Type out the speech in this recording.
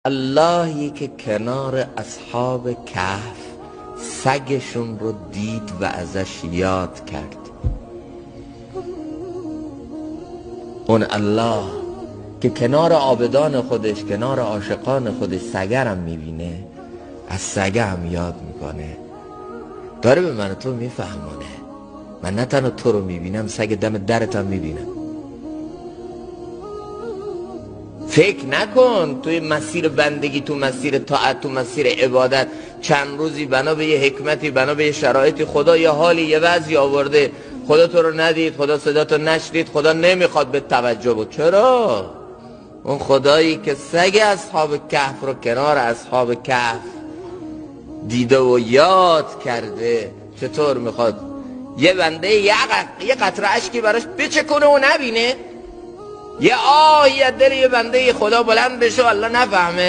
اللهی که کنار اصحاب کهف سگشون رو دید و ازش یاد کرد. اون الله که کنار عابدان خودش، کنار عاشقان خودش سگرم میبینه، از سگه هم یاد میکنه، داره به من تو میفهمونه. من نه تنها تو رو میبینم، سگ دم درت هم میبینم. فکر نکن توی مسیر بندگی، تو مسیر طاعت، تو مسیر عبادت چند روزی بنا به یه حکمتی، بنا به یه شرایطی خدا یه حالی، یه وضعی آورده، خدا تو رو ندید، خدا صدا تو نشنید، خدا نمیخواد به توجه بود. چرا؟ اون خدایی که سگ اصحاب کهف رو کنار اصحاب کهف دیده و یاد کرده، چطور میخواد یه بنده یه قطره اشکی براش بچکونه و نبینه؟ یه آه یه دل یه بنده خدا بلند بشه الله نفهمه؟